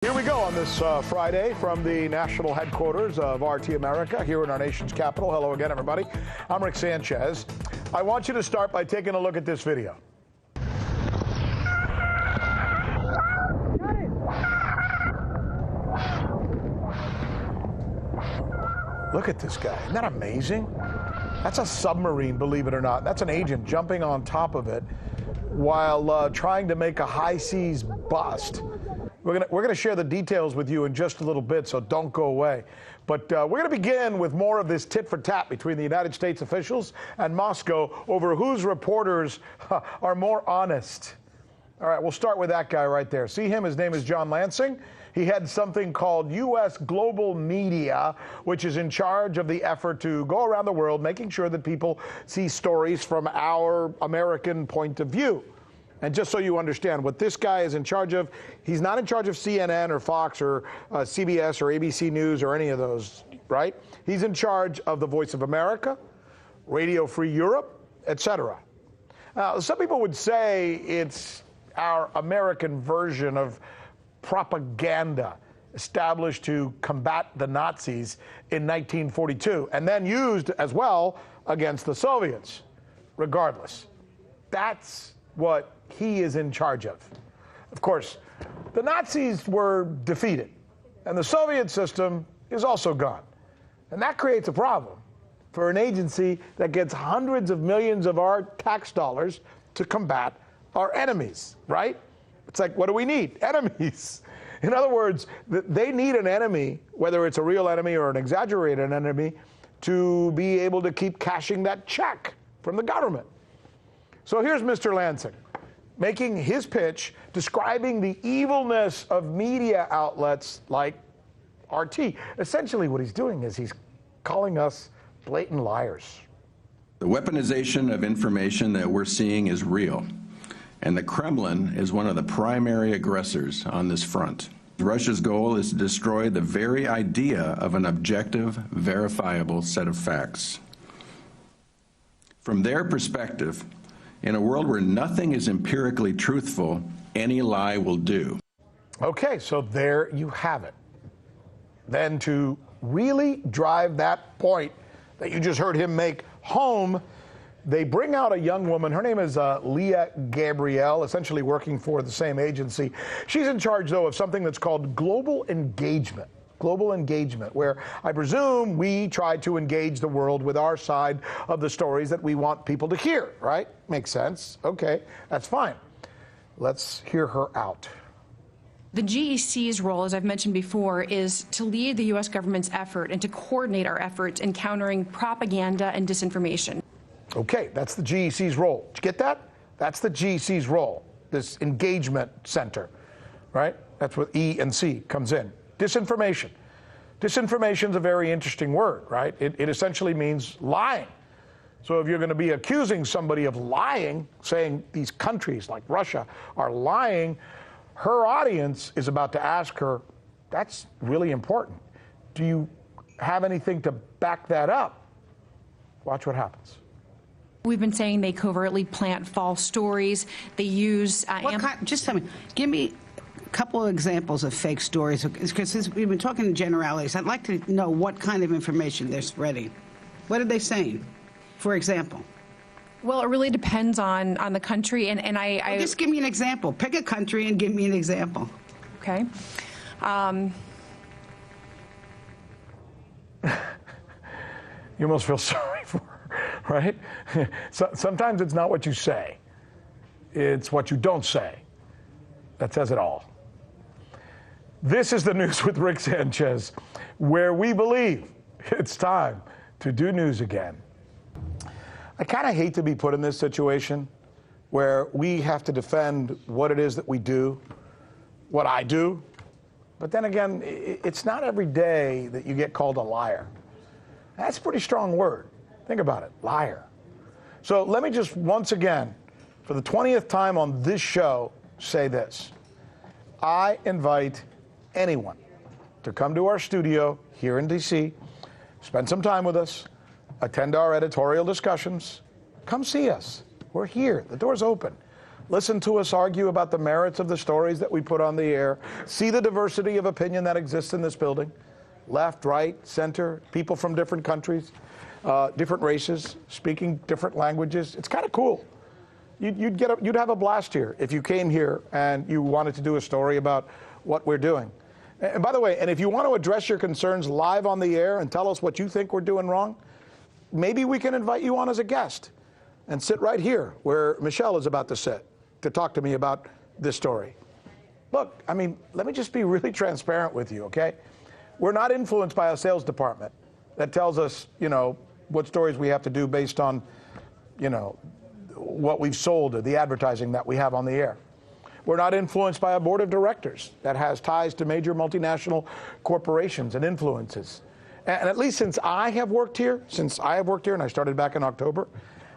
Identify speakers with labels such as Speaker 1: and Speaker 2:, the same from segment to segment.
Speaker 1: Here we go on this Friday from the national headquarters of RT America here in our nation's capital. Hello again, everybody. I'm Rick Sanchez. I want you to start by taking a look at this video. Look at this guy. Isn't that amazing? That's a submarine, believe it or not. That's an agent jumping on top of it while trying to make a high seas bust. We're gonna share the details with you in just a little bit, so don't go away. But we're gonna begin with more of this tit for tat between the United States officials and Moscow over whose reporters are more honest. All right, we'll start with that guy right there. See him? His name is John Lansing. He had something called U.S. Global Media, which is in charge of the effort to go around the world making sure that people see stories from our American point of view. And just so you understand what this guy is in charge of, he's not in charge of CNN or Fox or CBS or ABC News or any of those, right? He's in charge of the Voice of America, Radio Free Europe, etc. Now, some people would say it's our American version of propaganda established to combat the Nazis in 1942 and then used as well against the Soviets. Regardless, that's what he is in charge of. Of course, the Nazis were defeated, and the Soviet system is also gone. And that creates a problem for an agency that gets hundreds of millions of our tax dollars to combat our enemies, right? It's like, what do we need? Enemies. In other words, they need an enemy, whether it's a real enemy or an exaggerated enemy, to be able to keep cashing that check from the government. So here's Mr. Lansing making his pitch, describing the evilness of media outlets like RT. Essentially what he's doing is he's calling us blatant liars.
Speaker 2: The weaponization of information that we're seeing is real, and the Kremlin is one of the primary aggressors on this front. Russia's goal is to destroy the very idea of an objective, verifiable set of facts. From their perspective, in a world where nothing is empirically truthful, any lie will do. Okay, so there you have it. Then to really drive that point that you just heard him make home, they bring out a young woman. Her name is Leah Gabrielle, essentially working for the same agency. She's in charge, though, of something that's called global engagement. Global engagement, where I presume we try to engage the world with our side of the stories that we want people to hear, right? Makes sense. Okay, that's fine. Let's hear her out.
Speaker 3: The GEC's role, as I've mentioned before, is to lead the U.S. government's effort and to coordinate our efforts in countering propaganda and disinformation. Okay, that's the GEC's role. Did you get that? That's the GEC's role, this engagement center, right? That's what E and C comes in. Disinformation. Disinformation is a very interesting word, right? It essentially means lying. So if you're going to be accusing somebody of lying, saying these countries like Russia are lying, her audience is about to ask her, that's really important. Do you have anything to back that up? Watch what happens. We've been saying they covertly plant false stories. They use...
Speaker 4: just tell me, give me a couple of examples of fake stories, because since we've been talking in generalities, I'd like to know what kind of information they're spreading. What are they saying, for example?
Speaker 3: Well, it really depends on the country, and
Speaker 4: Well, just give me an example. Pick a country and give me an example.
Speaker 3: Okay.
Speaker 1: You almost feel sorry for her, right? Sometimes it's not what you say. It's what you don't say that says it all. This is the News with Rick Sanchez, where we believe it's time to do news again. I kind of hate to be put in this situation where we have to defend what it is that we do, what I do. But then again, it's not every day that you get called a liar. That's a pretty strong word. Think about it, liar. So let me just once again, for the 20th time on this show, say this. I invite anyone to come to our studio here in D.C., spend some time with us, attend our editorial discussions. Come see us. We're here. The door's open. listen to us argue about the merits of the stories that we put on the air, see the diversity of opinion that exists in this building, left, right, center, people from different countries, different races, speaking different languages. It's kind of cool. You'd have a blast here if you came here and you wanted to do a story about what we're doing. And by the way, and if you want to address your concerns live on the air and tell us what you think we're doing wrong, maybe we can invite you on as a guest and sit right here where Michele is about to sit to talk to me about this story. Look, I mean, let me just be really transparent with you, okay? We're not influenced by a sales department that tells us, what stories we have to do based on, what we've sold or the advertising that we have on the air. We're not influenced by a board of directors that has ties to major multinational corporations and influences. And at least since I have worked here, and I started back in October,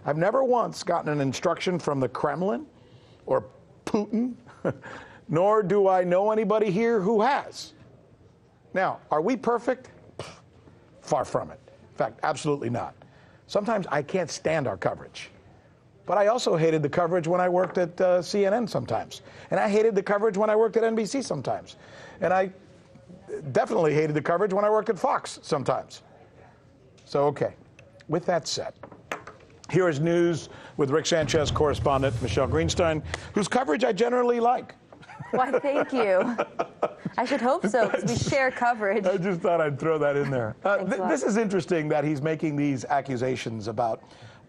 Speaker 1: I've never once gotten an instruction from the Kremlin or Putin, nor do I know anybody here who has. Now, are we perfect? Far from it. In fact, absolutely not. Sometimes I can't stand our coverage. But I also hated the coverage when I worked at CNN sometimes. And I hated the coverage when I worked at NBC sometimes. And I definitely hated the coverage when I worked at Fox sometimes. So, okay. With that said, here is news with Rick Sanchez correspondent Michele Greenstein, whose coverage I generally like.
Speaker 5: Why, thank you. I should hope so, because we share coverage.
Speaker 1: I just thought I'd throw that in there. This is interesting that he's making these accusations about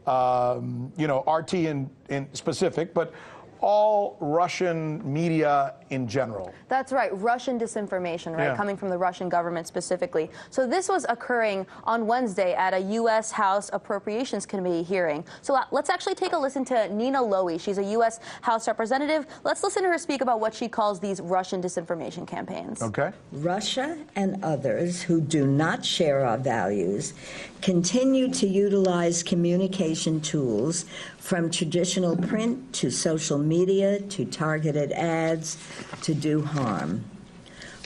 Speaker 1: RT in specific, but all Russian media in general.
Speaker 5: That's right, Russian disinformation, right, coming from the Russian government specifically. So this was occurring on Wednesday at a U.S. House Appropriations Committee hearing. So let's actually take a listen to Nina Lowy. She's a U.S. House representative. Let's listen to her speak about what she calls these Russian disinformation campaigns.
Speaker 1: Okay.
Speaker 6: Russia and others who do not share our values continue to utilize communication tools from traditional print to social media to targeted ads to do harm.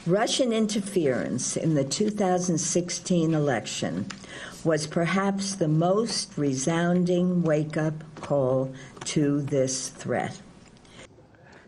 Speaker 6: Russian interference in the 2016 election was perhaps the most resounding wake-up call to this threat.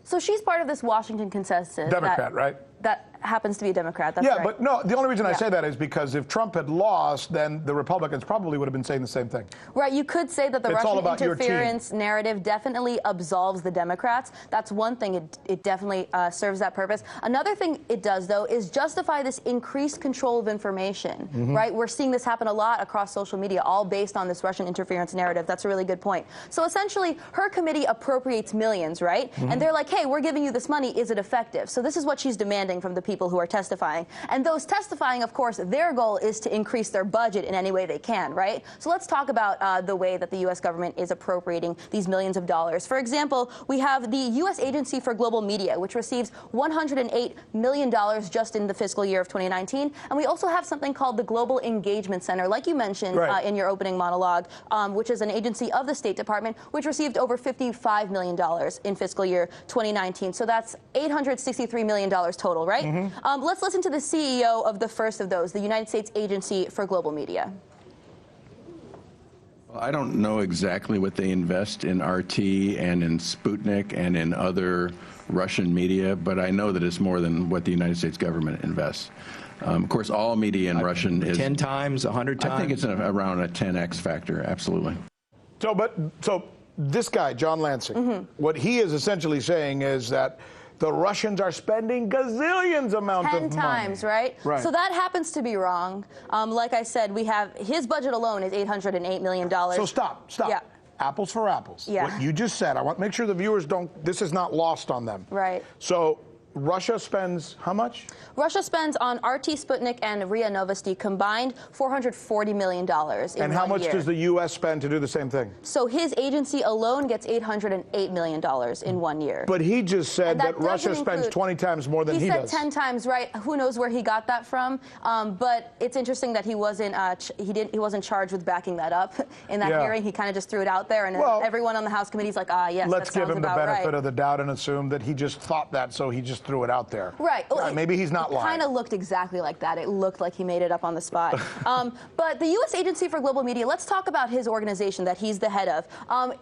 Speaker 5: So she's part of this Washington consensus.
Speaker 1: Democrat, right?
Speaker 5: That happens to be a Democrat, that's right.
Speaker 1: Yeah, but no, the only reason I say that is because if Trump had lost, then the Republicans probably would have been saying the same thing.
Speaker 5: Right, you could say that the Russian interference narrative definitely absolves the Democrats. That's one thing, it definitely serves that purpose. Another thing it does, though, is justify this increased control of information, right? We're seeing this happen a lot across social media, all based on this Russian interference narrative. That's a really good point. So essentially, her committee appropriates millions, right? And they're like, hey, we're giving you this money, is it effective? So this is what she's demanding from the people who are testifying. And those testifying, of course, their goal is to increase their budget in any way they can, right? So let's talk about the way that the U.S. government is appropriating these millions of dollars. For example, we have the U.S. Agency for Global Media, which receives $108 million just in the fiscal year of 2019. And we also have something called the Global Engagement Center, like you mentioned in your opening monologue, which is an agency of the State Department, which received over $55 million in fiscal year 2019. So that's $863 million total, right? Let's listen to the CEO of the first of those, the United States Agency for Global Media.
Speaker 2: Well, I don't know exactly what they invest in RT and in Sputnik and in other Russian media, but I know that it's more than what the United States government invests. Of course, all media in Russian is
Speaker 7: 10 times, 100 times?
Speaker 2: I think it's around a 10x factor, absolutely.
Speaker 1: So this guy, John Lansing, what he is essentially saying is that the Russians are spending gazillions amount of money.
Speaker 5: 10 times, right? So that happens to be wrong. Like I said, we have his budget alone is $808 million.
Speaker 1: So stop.
Speaker 5: Yeah.
Speaker 1: Apples for apples.
Speaker 5: Yeah.
Speaker 1: What you just said, I want to make sure the viewers this is not lost on them.
Speaker 5: Right.
Speaker 1: So Russia spends how much?
Speaker 5: Russia spends on RT, Sputnik, and RIA Novosti combined $440 million in 1 year.
Speaker 1: And how much does the U.S. spend to do the same thing?
Speaker 5: So his agency alone gets $808 million in 1 year.
Speaker 1: But he just said that Russia spends 20 times more than he does.
Speaker 5: He said 10 times, right? Who knows where he got that from? But it's interesting that he wasn't charged with backing that up in that hearing. He kind of just threw it out there, and everyone on the House committee is like, yes,
Speaker 1: let's
Speaker 5: that sounds
Speaker 1: give him the
Speaker 5: about
Speaker 1: benefit
Speaker 5: right.
Speaker 1: of the doubt and assume that he just thought that, so he just just threw it out there.
Speaker 5: Right. Well,
Speaker 1: Maybe he's not lying.
Speaker 5: It kind of looked exactly like that. It looked like he made it up on the spot. But the U.S. Agency for Global Media, let's talk about his organization that he's the head of.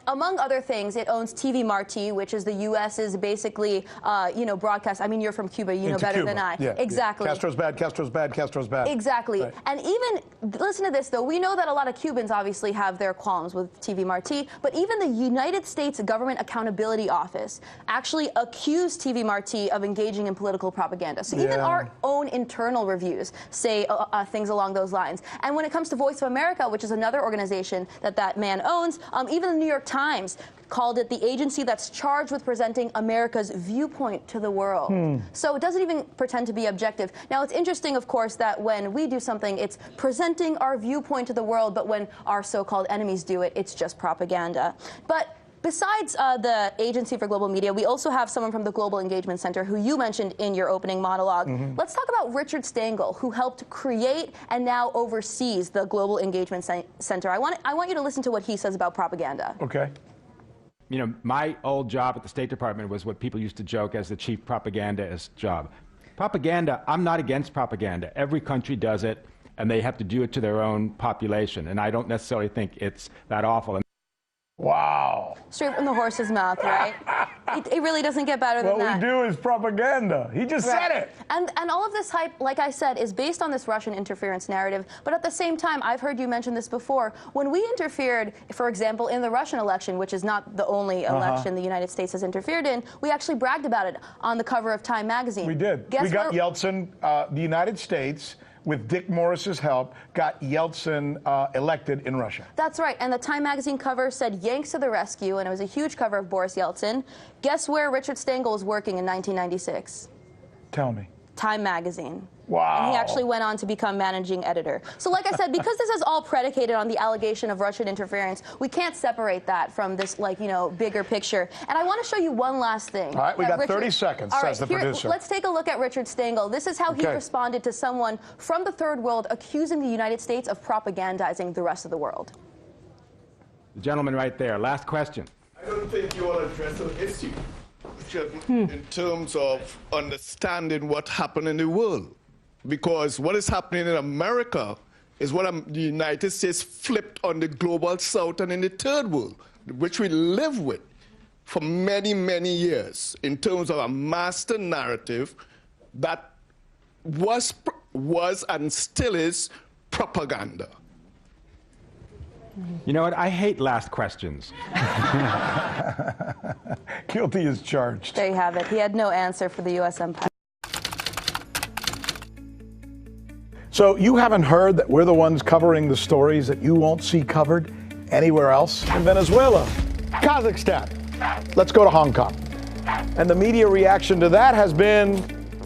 Speaker 5: Among other things, it owns TV Marti, which is the U.S.'s basically, broadcast. I mean, you're from Cuba. You know better than I.
Speaker 1: Yeah,
Speaker 5: exactly.
Speaker 1: Yeah. Castro's bad, Castro's bad, Castro's bad.
Speaker 5: Exactly.
Speaker 1: Right.
Speaker 5: And even, listen to this, though. We know that a lot of Cubans obviously have their qualms with TV Marti, but even the United States Government Accountability Office actually accused TV Marti of engaging in political propaganda. So even our own internal reviews say things along those lines. And when it comes to Voice of America, which is another organization that man owns, even the New York Times called it the agency that's charged with presenting America's viewpoint to the world. So it doesn't even pretend to be objective. Now, it's interesting, of course, that when we do something, it's presenting our viewpoint to the world, but when our so-called enemies do it, it's just propaganda. But besides the Agency for Global Media, we also have someone from the Global Engagement Center who you mentioned in your opening monologue. Let's talk about Richard Stengel, who helped create and now oversees the Global Engagement Center. I want you to listen to what he says about propaganda.
Speaker 1: Okay.
Speaker 7: You know, my old job at the State Department was what people used to joke as the chief propagandist job. Propaganda, I'm not against propaganda. Every country does it, and they have to do it to their own population, and I don't necessarily think it's that awful.
Speaker 1: Wow.
Speaker 5: Straight from the horse's mouth, right? It really doesn't get better than that.
Speaker 1: What we do is propaganda. He just said it.
Speaker 5: And all of this hype, like I said, is based on this Russian interference narrative. But at the same time, I've heard you mention this before. When we interfered, for example, in the Russian election, which is not the only election the United States has interfered in, we actually bragged about it on the cover of Time magazine.
Speaker 1: We did. We got Yeltsin, the United States, with Dick Morris's help, got Yeltsin elected in Russia.
Speaker 5: That's right. And the Time magazine cover said "Yanks to the rescue," and it was a huge cover of Boris Yeltsin. Guess where Richard Stengel was working in 1996?
Speaker 1: Tell me.
Speaker 5: Time magazine.
Speaker 1: Wow.
Speaker 5: And he actually went on to become managing editor. So like I said, because this is all predicated on the allegation of Russian interference, we can't separate that from this, bigger picture. And I want to show you one last thing.
Speaker 1: All right, we got 30 seconds, says the producer.
Speaker 5: Let's take a look at Richard Stengel. This is how he responded to someone from the third world accusing the United States of propagandizing the rest of the world.
Speaker 7: The gentleman right there, last question.
Speaker 8: I don't think you all address an issue in terms of understanding what happened in the world. Because what is happening in America is what the United States flipped on the global south and in the third world, which we live with for many, many years in terms of a master narrative that was and still is propaganda.
Speaker 7: You know what? I hate last questions.
Speaker 1: Guilty as charged.
Speaker 5: There you have it. He had no answer for the U.S. empire.
Speaker 1: So you haven't heard that we're the ones covering the stories that you won't see covered anywhere else? In Venezuela, Kazakhstan. Let's go to Hong Kong. And the media reaction to that has been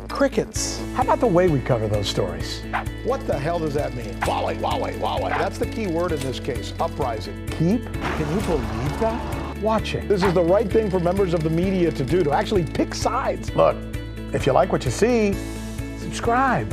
Speaker 1: crickets. How about the way we cover those stories? What the hell does that mean? Wally, Wally, Wally. That's the key word in this case, uprising. Keep? Can you believe that? Watching. This is the right thing for members of the media to do, to actually pick sides. Look, if you like what you see, subscribe.